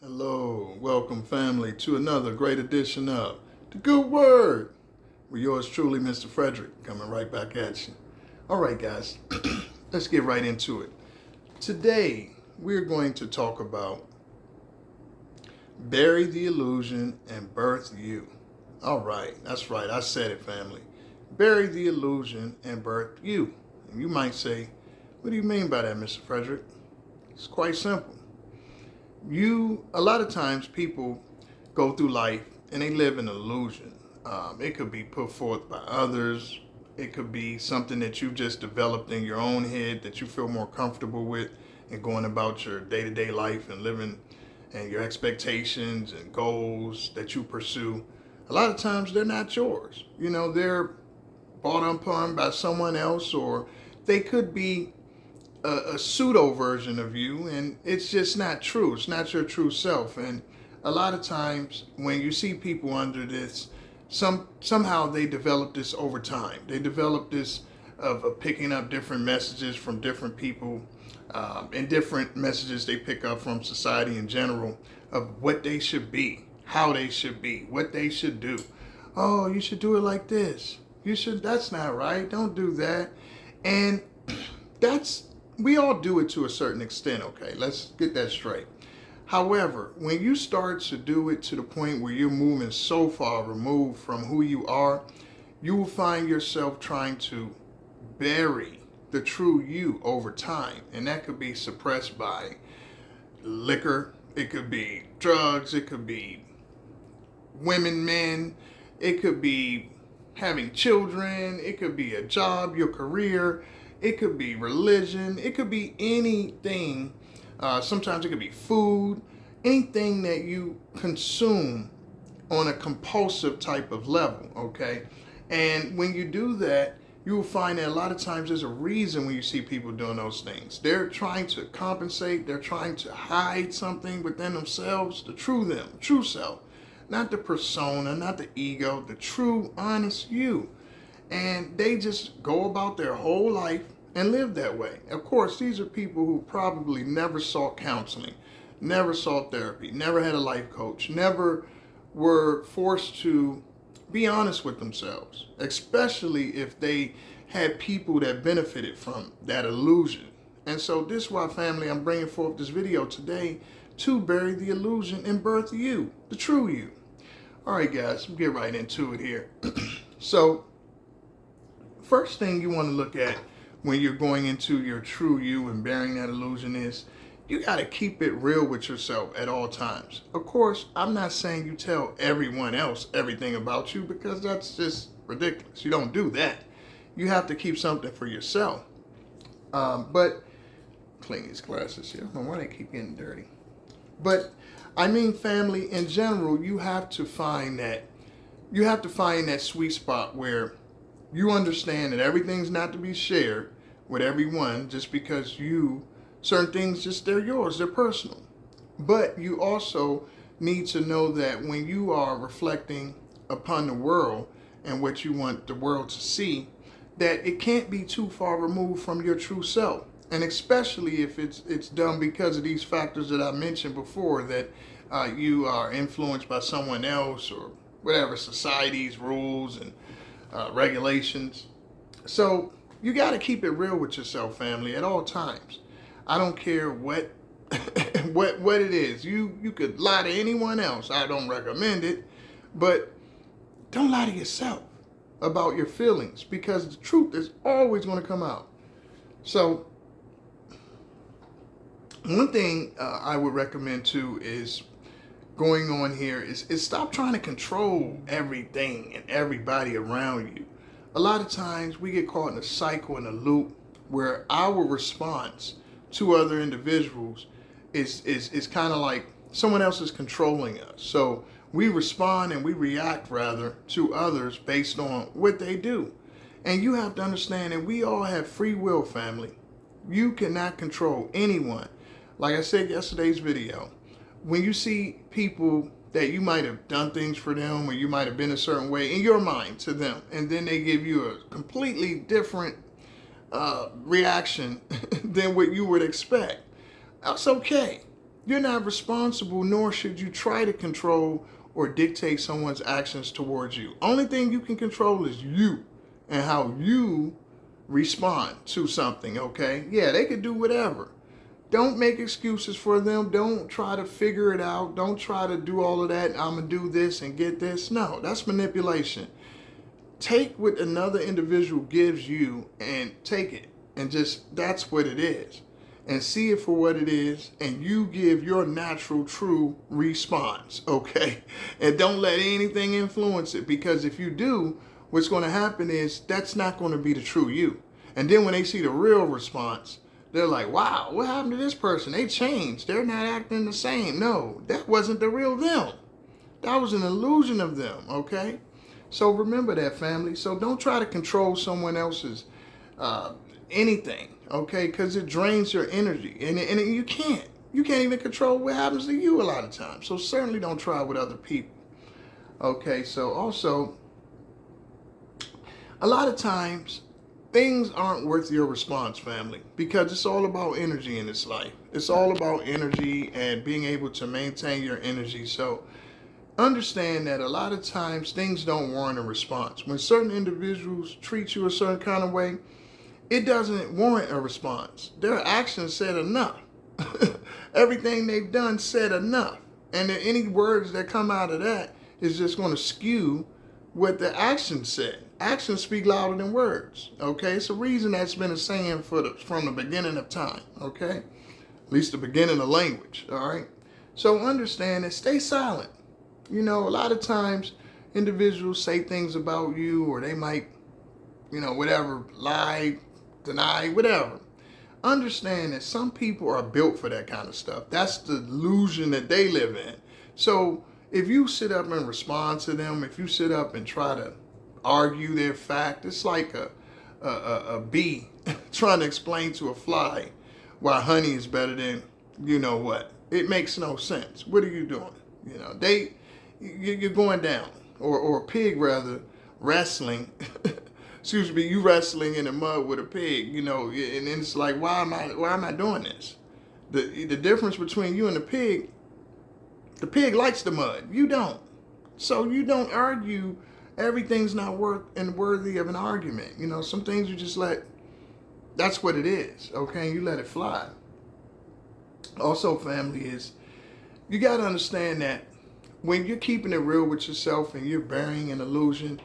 Hello, welcome family to another great edition of The Good Word with yours truly, Mr. Frederick, coming right back at you. All right, guys, let's get right into it. Today, we're going to talk about bury the illusion and birth you. All right, that's right, I said it, family. Bury the illusion and birth you. And you might say, what do you mean by that, Mr. Frederick? It's quite simple. A lot of times people go through life and they live an illusion. It could be put forth by others. It could be something that you've just developed in your own head that you feel more comfortable with and going about your day-to-day life and living and your expectations and goals that you pursue. A lot of times they're not yours. They're bought upon by someone else, or they could be a pseudo version of you, and it's just not true. It's not your true self. And a lot of times when you see people under this, somehow they develop this over time. They develop this of picking up different messages from different people, and different messages they pick up from society in general of what they should be, how they should be, what they should do. Oh, you should do it like this. That's not right. Don't do that. And we all do it to a certain extent, okay? Let's get that straight. However, when you start to do it to the point where you're moving so far removed from who you are, you will find yourself trying to bury the true you over time. And that could be suppressed by liquor, it could be drugs, it could be women, men, it could be having children, it could be a job, your career, it could be religion, it could be anything. Sometimes it could be food, anything that you consume on a compulsive type of level, okay? And when you do that, you will find that a lot of times there's a reason when you see people doing those things. They're trying to compensate, they're trying to hide something within themselves, the true them, true self. Not the persona, not the ego, the true, honest you. And they just go about their whole life and live that way. Of course, these are people who probably never sought counseling, never sought therapy, never had a life coach, never were forced to be honest with themselves, especially if they had people that benefited from that illusion. And so this is why, family, I'm bringing forth this video today to bury the illusion and birth you, the true you. All right, guys, we'll get right into it here. So, first thing you want to look at when you're going into your true you and bearing that illusion is you got to keep it real with yourself at all times. Of course, I'm not saying you tell everyone else everything about you, because that's just ridiculous. You don't do that. You have to keep something for yourself. But clean these glasses here. I don't know why they keep getting dirty. But I mean, family, in general, you have to find that sweet spot where you understand that everything's not to be shared with everyone just because certain things, just they're yours, they're personal. But you also need to know that when you are reflecting upon the world and what you want the world to see, that it can't be too far removed from your true self. And especially if it's done because of these factors that I mentioned before, that you are influenced by someone else or whatever, society's rules and regulations. So you got to keep it real with yourself, family, at all times. I don't care what what it is. You could lie to anyone else. I don't recommend it, but don't lie to yourself about your feelings, because the truth is always going to come out. So one thing I would recommend too is going on here is stop trying to control everything and everybody around you. A lot of times we get caught in a cycle, in a loop, where our response to other individuals is kind of like someone else is controlling us. So we respond and we react rather to others based on what they do. And you have to understand that we all have free will, family. You cannot control anyone. Like I said yesterday's video, when you see people that you might have done things for them, or you might have been a certain way in your mind to them, and then they give you a completely different reaction than what you would expect, that's okay. You're not responsible, nor should you try to control or dictate someone's actions towards you. Only thing you can control is you and how you respond to something, okay? Yeah, they could do whatever. Don't make excuses for them. Don't try to figure it out. Don't try to do all of that. I'm going to do this and get this. No, that's manipulation. Take what another individual gives you and take it. And just, that's what it is. And see it for what it is. And you give your natural, true response, okay? And don't let anything influence it. Because if you do, what's going to happen is that's not going to be the true you. And then when they see the real response, they're like, wow, what happened to this person? They changed. They're not acting the same. No, that wasn't the real them. That was an illusion of them, okay? So remember that, family. So don't try to control someone else's anything, okay? Because it drains your energy. And you can't. You can't even control what happens to you a lot of times. So certainly don't try with other people. Okay, so also, a lot of times, things aren't worth your response, family, because it's all about energy in this life. It's all about energy and being able to maintain your energy. So understand that a lot of times things don't warrant a response. When certain individuals treat you a certain kind of way, it doesn't warrant a response. Their actions said enough. Everything they've done said enough. And any words that come out of that is just going to skew what the action said. Actions speak louder than words, okay? It's a reason that's been a saying from the beginning of time, okay? At least the beginning of language, all right? So understand that, stay silent. You know, a lot of times individuals say things about you, or they might, you know, whatever, lie, deny, whatever. Understand that some people are built for that kind of stuff. That's the illusion that they live in. So if you sit up and respond to them, if you sit up and try to argue their fact, it's like a bee trying to explain to a fly why honey is better than you know what. It makes no sense. What are you doing? You know, you're going down, or a pig rather, wrestling. Excuse me, you wrestling in the mud with a pig. You know, and it's like, why am I doing this? The difference between you and the pig likes the mud. You don't. So you don't argue. Everything's not worthy of an argument. You know, some things you just let, that's what it is, okay? You let it fly. Also, family, is you got to understand that when you're keeping it real with yourself and you're burying an illusion,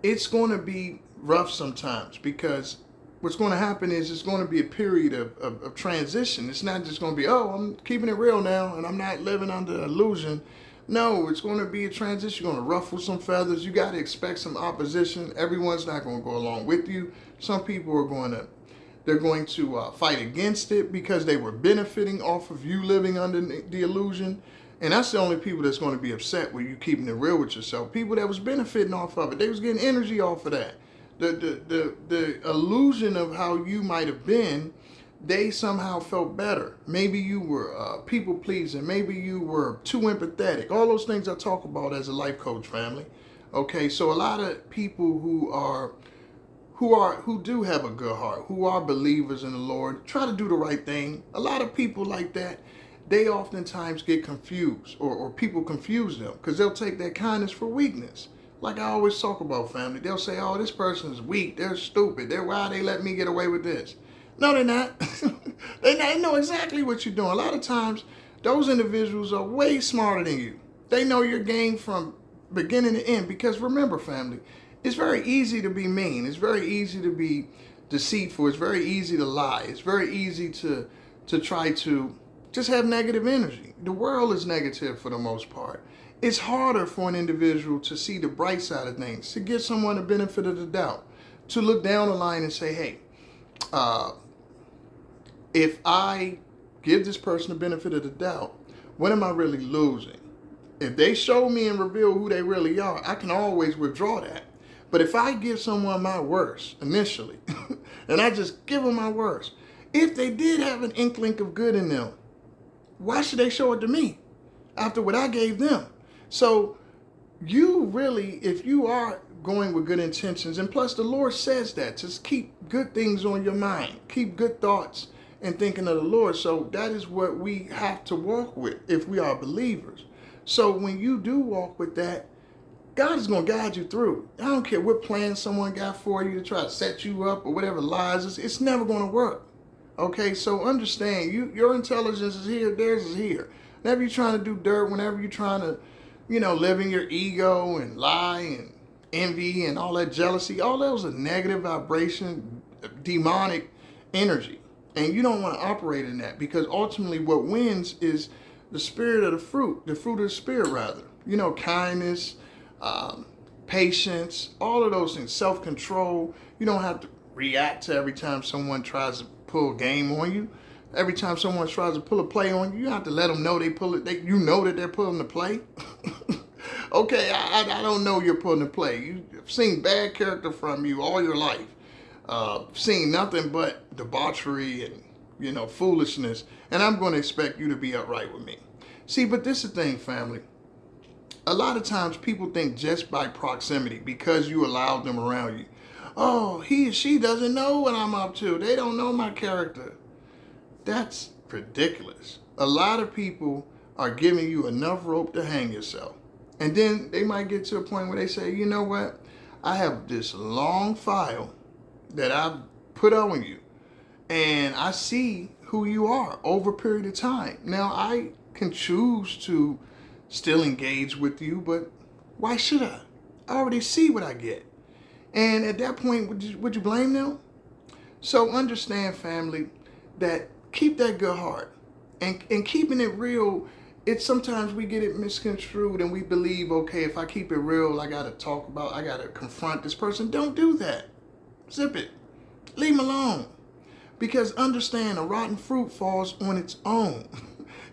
it's going to be rough sometimes, because what's going to happen is it's going to be a period of transition. It's not just going to be, oh, I'm keeping it real now and I'm not living under illusion. No, it's going to be a transition. You're going to ruffle some feathers. You got to expect some opposition. Everyone's not going to go along with you. Some people are going to fight against it because they were benefiting off of you living under the illusion. And that's the only people that's going to be upset with you keeping it real with yourself. People that was benefiting off of it. They was getting energy off of that. The illusion of how you might have been, they somehow felt better. Maybe you were people pleasing. Maybe you were too empathetic. All those things I talk about as a life coach, family. Okay, so a lot of people who do have a good heart, who are believers in the Lord, try to do the right thing. A lot of people like that, they oftentimes get confused, or people confuse them, because they'll take their kindness for weakness. Like I always talk about, family. They'll say, oh, this person's weak. They're stupid. Why they let me get away with this? No, they're not. They know exactly what you're doing. A lot of times, those individuals are way smarter than you. They know your game from beginning to end. Because remember, family, it's very easy to be mean. It's very easy to be deceitful. It's very easy to lie. It's very easy to try to just have negative energy. The world is negative for the most part. It's harder for an individual to see the bright side of things, to give someone the benefit of the doubt, to look down the line and say, hey, if I give this person the benefit of the doubt, what am I really losing? If they show me and reveal who they really are, I can always withdraw that. But if I give someone my worst initially, and I just give them my worst, if they did have an inkling of good in them, why should they show it to me after what I gave them? So you really, if you are going with good intentions, and plus the Lord says that, just keep good things on your mind, keep good thoughts and thinking of the Lord. So that is what we have to walk with if we are believers. So when you do walk with that, God is going to guide you through. I don't care what plan someone got for you to try to set you up or whatever lies. It's never going to work. Okay, so understand, your intelligence is here, theirs is here. Whenever you're trying to do dirt, whenever you're trying to, live in your ego and lie and envy and all that jealousy, all those are negative vibration, demonic energy. And you don't want to operate in that, because ultimately what wins is the spirit of the fruit of the spirit rather. Kindness, patience, all of those things, self-control. You don't have to react to every time someone tries to pull a game on you. Every time someone tries to pull a play on you, you have to let them know they pull it. You know that they're pulling the play. Okay, I don't know you're pulling the play. You've seen bad character from you all your life. Seen nothing but debauchery and foolishness, and I'm going to expect you to be upright with me. See, but this is the thing, family. A lot of times people think just by proximity, because you allowed them around you, oh, he or she doesn't know what I'm up to. They don't know my character. That's ridiculous. A lot of people are giving you enough rope to hang yourself. And then they might get to a point where they say, you know what? I have this long file that I've put on you, and I see who you are over a period of time. Now, I can choose to still engage with you, but why should I? I already see what I get. And at that point, would you blame them? So understand, family, that keep that good heart. And keeping it real, it's sometimes we get it misconstrued and we believe, okay, if I keep it real, I got to confront this person. Don't do that. Zip it. Leave them alone. Because understand, a rotten fruit falls on its own.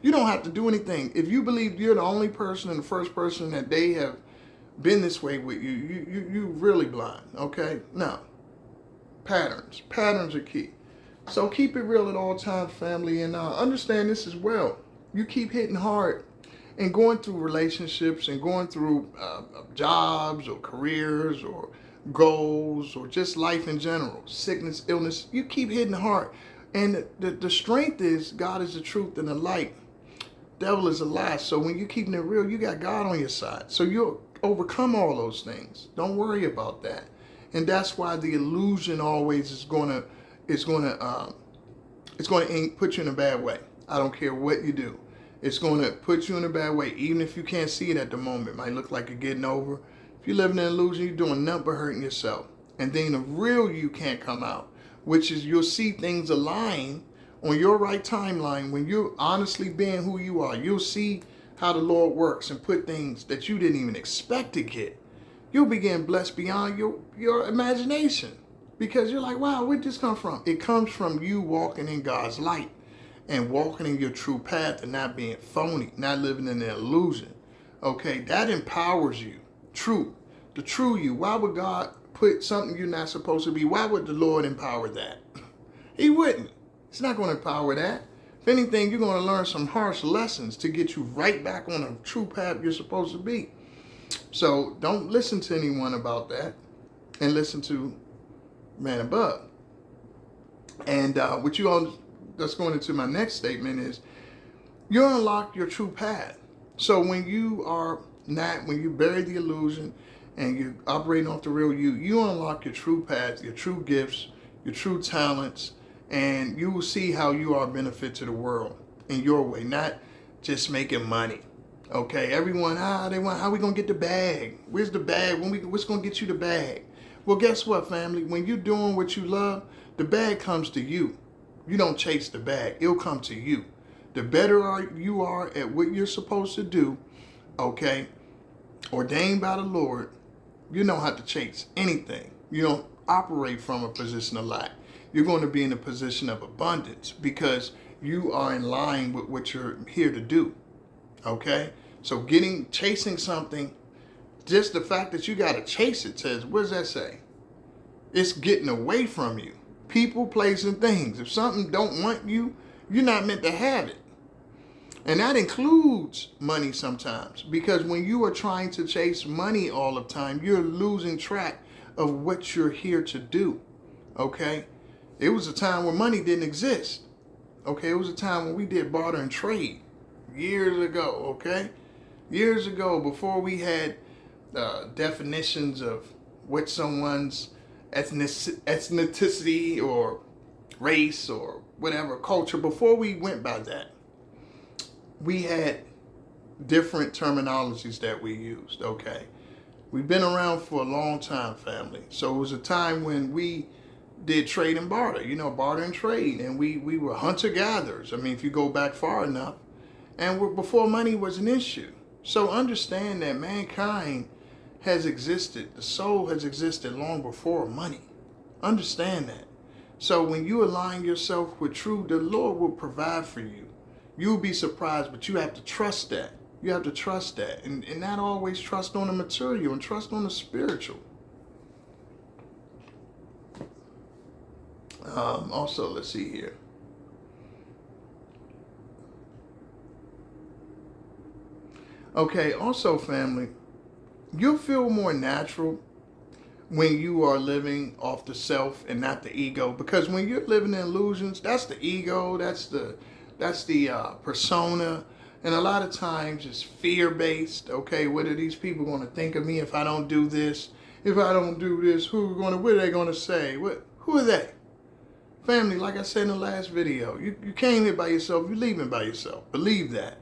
You don't have to do anything. If you believe you're the only person and the first person that they have been this way with you, you really blind, okay? No. Patterns. Patterns are key. So keep it real at all times, family, and understand this as well. You keep hitting hard and going through relationships and going through jobs or careers or goals or just life in general, sickness, illness. You keep hitting hard. And the strength is God is the truth and the light. Devil is a lie. So when you're keeping it real, you got God on your side. So you'll overcome all those things. Don't worry about that. And that's why the illusion always is going to put you in a bad way. I don't care what you do. It's going to put you in a bad way, even if you can't see it at the moment. It might look like you're getting over. If you're living in an illusion, you're doing nothing but hurting yourself. And then the real you can't come out, which is you'll see things align on your right timeline when you're honestly being who you are. You'll see how the Lord works and put things that you didn't even expect to get. You'll begin blessed beyond your imagination, because you're like, wow, where'd this come from? It comes from you walking in God's light and walking in your true path and not being phony, not living in an illusion. Okay, that empowers you. True, the true you. Why would God put something you're not supposed to be? Why would the Lord empower that? He wouldn't. He's not going to empower that. If anything, you're going to learn some harsh lessons to get you right back on a true path you're supposed to be. So don't listen to anyone about that, and listen to man above. And that's going into my next statement is you unlock your true path. So when you bury the illusion and you're operating off the real you unlock your true path, your true gifts, your true talents, and you will see how you are a benefit to the world in your way, not just making money. Okay, everyone, they want, how we going to get the bag? Where's the bag? What's going to get you the bag? Well, guess what, family? When you're doing what you love, the bag comes to you. You don't chase the bag. It'll come to you. The better you are at what you're supposed to do, okay, ordained by the Lord, you don't have to chase anything. You don't operate from a position of lack. You're going to be in a position of abundance because you are in line with what you're here to do, okay? So chasing something, just the fact that you got to chase it says, what does that say? It's getting away from you. People, place, and things. If something don't want you, you're not meant to have it. And that includes money sometimes, because when you are trying to chase money all the time, you're losing track of what you're here to do, okay? It was a time where money didn't exist. Okay, it was a time when we did barter and trade years ago. Okay, years ago, before we had definitions of what someone's ethnicity or race or whatever culture. Before we went by that, we had different terminologies that we used. Okay, we've been around for a long time, family. So it was a time when we did trade and barter, barter and trade. And we were hunter-gatherers. I mean, if you go back far enough, and before money was an issue. So understand that mankind has existed, the soul has existed long before money. Understand that. So when you align yourself with truth, the Lord will provide for you. You'll be surprised, but you have to trust that. You have to trust that. And not always trust on the material, and trust on the spiritual. Also, let's see here. Okay, also, family, you'll feel more natural when you are living off the self and not the ego. Because when you're living in illusions, that's the ego, that's the persona. And a lot of times it's fear-based. Okay, what are these people going to think of me if I don't do this? If I don't do this, what are they going to say? Who are they? Family, like I said in the last video, you came here by yourself, you're leaving by yourself. Believe that.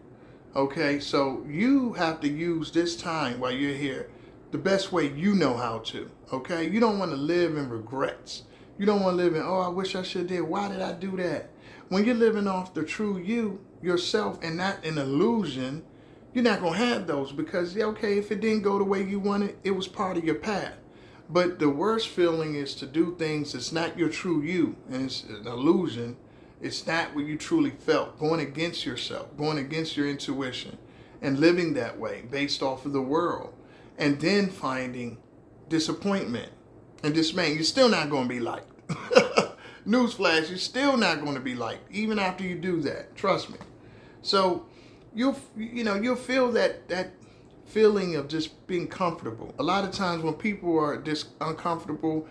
Okay, so you have to use this time while you're here the best way you know how to. Okay, you don't want to live in regrets. You don't want to live in, oh, I wish I should have did. Why did I do that? When you're living off the true you, yourself, and not an illusion, you're not going to have those, because, okay, if it didn't go the way you wanted, it was part of your path. But the worst feeling is to do things that's not your true you, and it's an illusion. It's not what you truly felt, going against yourself, going against your intuition, and living that way based off of the world, and then finding disappointment and dismay. You're still not going to be liked. Newsflash, you're still not going to be liked, even after you do that. Trust me. So you'll feel that feeling of just being comfortable. A lot of times when people are just uncomfortable,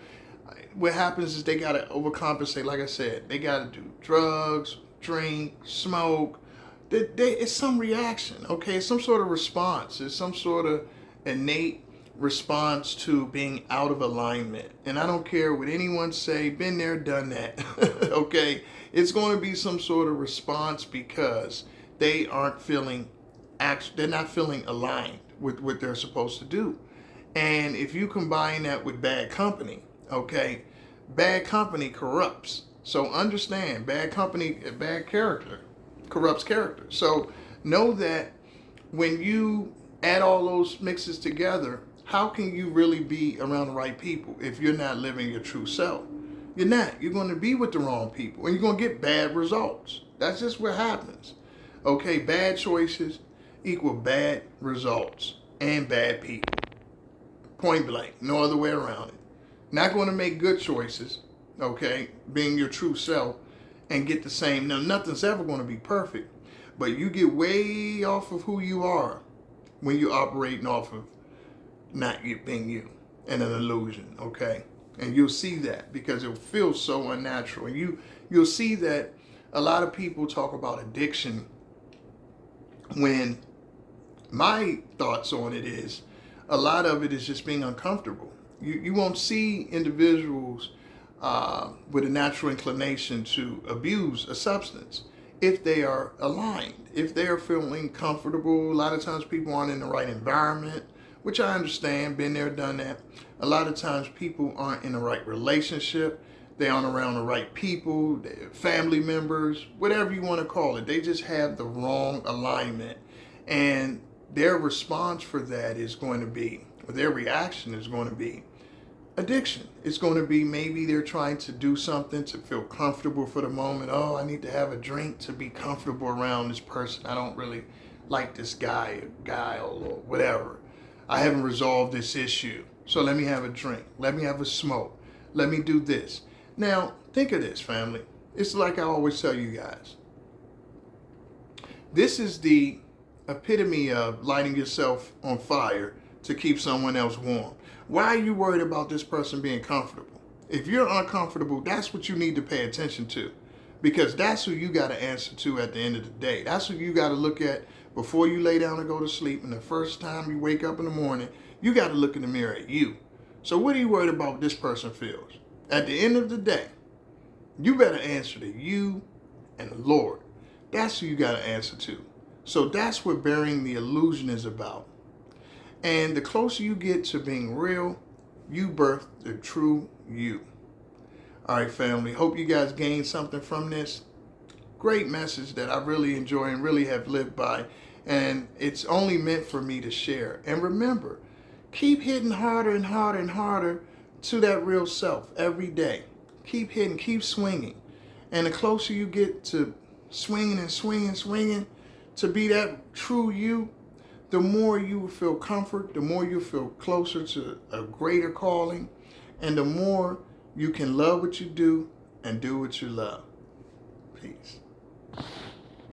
what happens is they got to overcompensate. Like I said, they got to do drugs, drink, smoke. It's some reaction, okay? It's some sort of response. It's some sort of innate response to being out of alignment. And I don't care what anyone say, been there, done that, okay? It's going to be some sort of response because they aren't feeling, they're not feeling aligned with what they're supposed to do. And if you combine that with bad company, okay, bad company corrupts. So understand, bad company, bad character corrupts character. So know that when you add all those mixes together, how can you really be around the right people if you're not living your true self? You're not. You're going to be with the wrong people, and you're going to get bad results. That's just what happens. Okay, bad choices equal bad results and bad people. Point blank. No other way around it. Not going to make good choices, okay, being your true self, and get the same. Now, nothing's ever going to be perfect, but you get way off of who you are when you're operating off of not you being you and an illusion, okay? And you'll see that because it feels so unnatural. And you'll see that a lot of people talk about addiction when my thoughts on it is a lot of it is just being uncomfortable. You won't see individuals with a natural inclination to abuse a substance if they are aligned, if they are feeling comfortable. A lot of times people aren't in the right environment, which I understand, been there, done that. A lot of times people aren't in the right relationship. They aren't around the right people, family members, whatever you want to call it. They just have the wrong alignment. And their response for that is going to be, or their reaction is going to be addiction. It's going to be maybe they're trying to do something to feel comfortable for the moment. Oh, I need to have a drink to be comfortable around this person. I don't really like this guy or whatever. I haven't resolved this issue. So let me have a drink. Let me have a smoke. Let me do this. Now, think of this, family. It's like I always tell you guys. This is the epitome of lighting yourself on fire to keep someone else warm. Why are you worried about this person being comfortable? If you're uncomfortable, that's what you need to pay attention to. Because that's who you got to answer to at the end of the day. That's who you got to look at before you lay down and go to sleep. And the first time you wake up in the morning, you got to look in the mirror at you. So what are you worried about what this person feels? At the end of the day, you better answer to you and the Lord. That's who you got to answer to. So that's what Burying the Illusion is about. And the closer you get to being real, you birth the true you. All right, family. Hope you guys gained something from this. Great message that I really enjoy and really have lived by. And it's only meant for me to share. And remember, keep hitting harder and harder and harder to that real self every day. Keep hitting, keep swinging. And the closer you get to swinging and swinging to be that true you, the more you will feel comfort, the more you feel closer to a greater calling, and the more you can love what you do and do what you love. Peace.